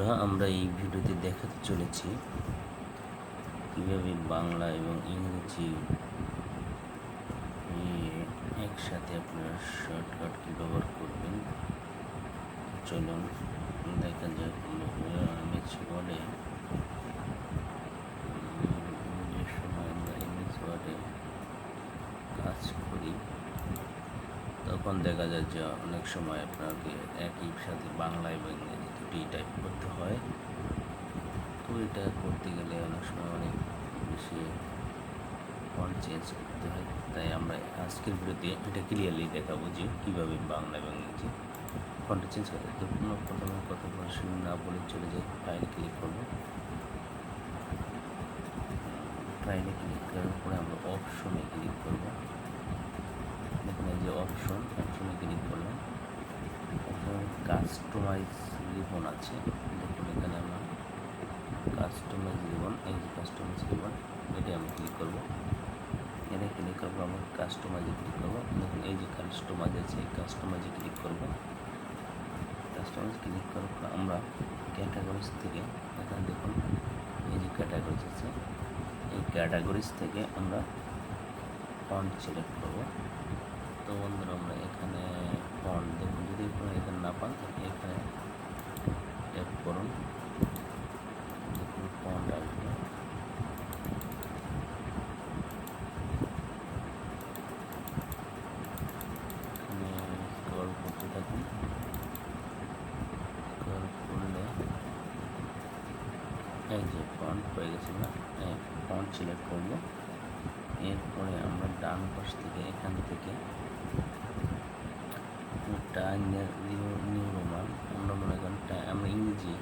বন্ধুরা, আমরা এই ভিডিওতে দেখাতে চলেছি কীভাবে বাংলা এবং ইংরেজি একসাথে আপনারা শর্টকাট কী ব্যবহার করবেন। চলুন দেখা যাক। এমএস ওয়ার্ডে যে সময় আমরা এমএস ওয়ার্ডে কাজ করি তখন দেখা যায় যে অনেক সময় আপনাকে একই সাথে বাংলা এবং ইংরেজি দুটি টাইপ করতে হয়। তো এটা করতে গেলে অনেক সময় অনেক বেশি ফন্ট চেঞ্জ করতে হয়। তাই আমরা আজকের ভিডিওতে এটা ক্লিয়ারলি দেখাবো যে কীভাবে বাংলা এবং ইংরেজি ফন্ট চেঞ্জ করে। তো প্রথমে কথা বলা শুরু না বলে চলে যাই, ফাইল ক্লিক করবো। ফাইলে ক্লিক করার পরে আমরা অপশনে ক্লিক করবো। দেখুন এই যে অপশনে ক্লিক করলাম। কাস্টমাইজ রিবন আছে, দেখুন এখানে আমরা কাস্টমাইজ রিবন, এই যে কাস্টমাইজ রিবন এটা আমি ক্লিক করবো। এটা ক্লিক করবো, আমরা কাস্টমাইজে ক্লিক করবো। দেখুন এই যে কাস্টমাইজ আছে, এই কাস্টমাইজে ক্লিক করবো। কাস্টমাইজ ক্লিক করার পর আমরা ক্যাটাগরিজ থেকে এখানে দেখুন এই যে ক্যাটাগরিজ আছে, এই ক্যাটাগরিজ থেকে আমরা ফন্ট সিলেক্ট করবো। তো বন্ধুরা আমরা এখানে ফন্ট দেখুন, যদি আপনারা এখানে না পান এখানে ট্যাপ করুন, দেখুন ফন্ট আসবে। এখানে স্ক্রল করতে থাকুন, স্ক্রল করলে এই যে ফন্ট হয়ে গেছে না, ফন্ট সিলেক্ট করবো। এরপরে আমরা ডান পাশ থেকে এখান থেকে নিউ রোমান আমরা মনে করেন আমরা ইংরেজি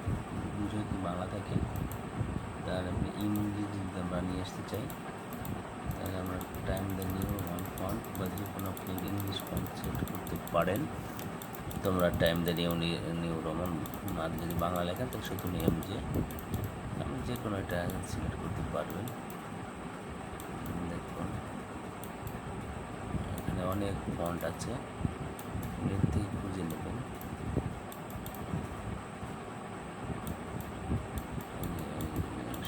যেহেতু বাংলা থাকে তাহলে আপনি ইংরেজি যদি আমরা নিয়ে আসতে চাই তাহলে আমরা time the new Roman font বা যে কোনো আপনি ইংলিশ ফন্ট সিলেক্ট করতে পারেন। তো আমরা টাইম দ্য নিউ রোমান, আর যদি বাংলা লেখা তাহলে শুধু নিয়ম যে আপনি যে কোনো একটা সিলেক্ট করতে পারবেন। দেখুন এখানে অনেক ফন্ট আছে, এর থেকে খুঁজে নেবেন।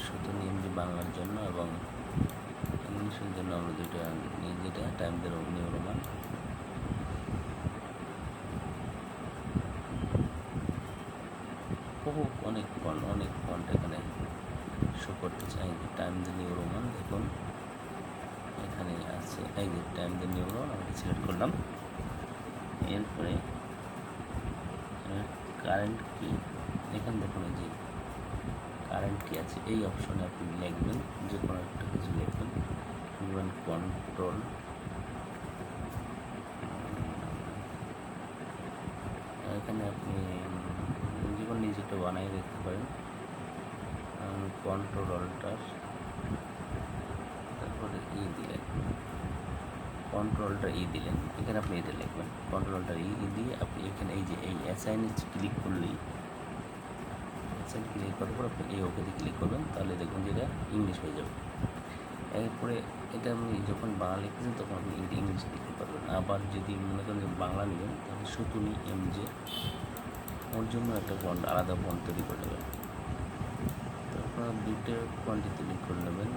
শুধু নিয়মজি বাংলার জন্য এবং ইংলিশের জন্য আমরা দুইটা যেটা টাইম দ্য নিউ রোমান। অনেক ফন্ট এখানে শো করতে চাই। টাইম দ্য নিউ রোমান দেখুন এখানে আছে, এই যে টাইম দ্য নিউ রোমান আমি সিলেক্ট করলাম। এরপরে কারেন্ট কি, এখানে দেখুন এই যে কারেন্ট কি আছে, এই অপশনে আপনি লিখবেন, যে কোনো একটা কিছু লিখবেন, কন্ট্রোল এখানে আপনি যে কোনো নিজেটা বানিয়ে দেখতে পারেন। কন্ট্রোল অল্টার তারপরে দিলেন, কন্ট্রোলটা দিলেন, এখানে আপনি এটা লিখবেন কন্ট্রোলটা দিয়ে আপনি এখানে এই যে এই অ্যাসাইনে ক্লিক করলেই, অ্যাসাইন ক্লিক করার পর আপনি এই ওকেতে ক্লিক করবেন, তাহলে দেখুন যে এটা ইংলিশ হয়ে যাবে। এরপরে এটা আপনি যখন বাংলা লিখতেছেন তখন আপনি ইংলিশ লিখতে পারবেন। আবার যদি মনে করেন যে বাংলা নেবেন তাহলে সুতুনি এমজে ওর জন্য একটা ফন্ট, আলাদা ফন্ট তৈরি করে নেবেন। তো আপনারা দুটো ফন্টই তৈরি করে নেবেন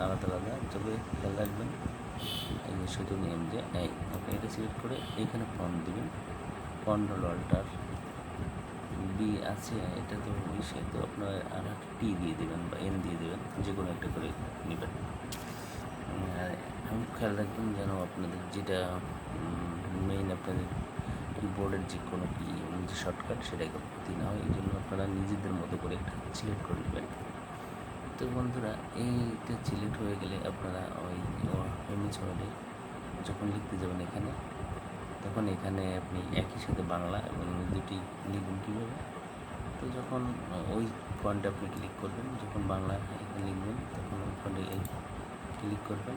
আলাদা আলাদা, তবে খেয়াল রাখবেন এই যে সুতুনি এমজে আপনি এটা সিলেক্ট করে এখানে ফন্ট দেবেন। কন্ট্রোল অল্টার বি আছে, এটা তো সে তো আপনার আর একটা টি দিয়ে দেবেন বা এন দিয়ে দেবেন, যে কোনো একটা করে নেবেন। আমি খেয়াল রাখবেন যেন আপনাদের যেটা মেইন আপনাদের কিবোর্ডের যে কোনো কি যে শর্টকাট সেটাই ক্ষতি না হয়, এই জন্য আপনারা নিজেদের মতো করে একটা সিলেক্ট করে নেবেন। তো বন্ধুরা এইটা সিলেক্ট হয়ে গেলে আপনারা ওই এমএস ওয়ার্ডে যখন লিখতে যাবেন এখানে, তখন এখানে আপনি একই সাথে বাংলা এবং দুটি লিখবেন কীভাবে। তো যখন ওই ফন্টে আপনি ক্লিক করবেন, যখন বাংলা এখানে লিখবেন তখন ওই ফন্টে ক্লিক করবেন,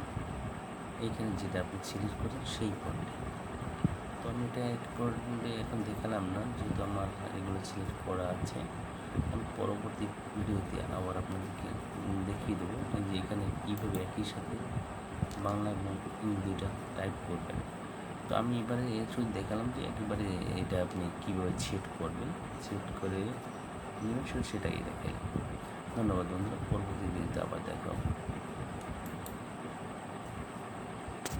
এইখানে যেটা আপনি সিলেক্ট করেন সেই ফন্টে। তো আমি এটা ফন্টে এখন দেখালাম না, যেহেতু আমার এগুলো সিলেক্ট করা আছে। আমি পরবর্তী ভিডিওতে আবার আপনাদেরকে দেখিয়ে দেবো যে এখানে কীভাবে একই সাথে বাংলা এবং ইংরেজি দুইটা টাইপ করবেন। তো আমি এবারে শুধু দেখালাম যে একেবারে এটা আপনি কীভাবে সেট করবেন, সেট করে নেবেন শুধু সেটাই দেখাইলাম। ধন্যবাদ বন্ধুরা, পরবর্তী ভিডিও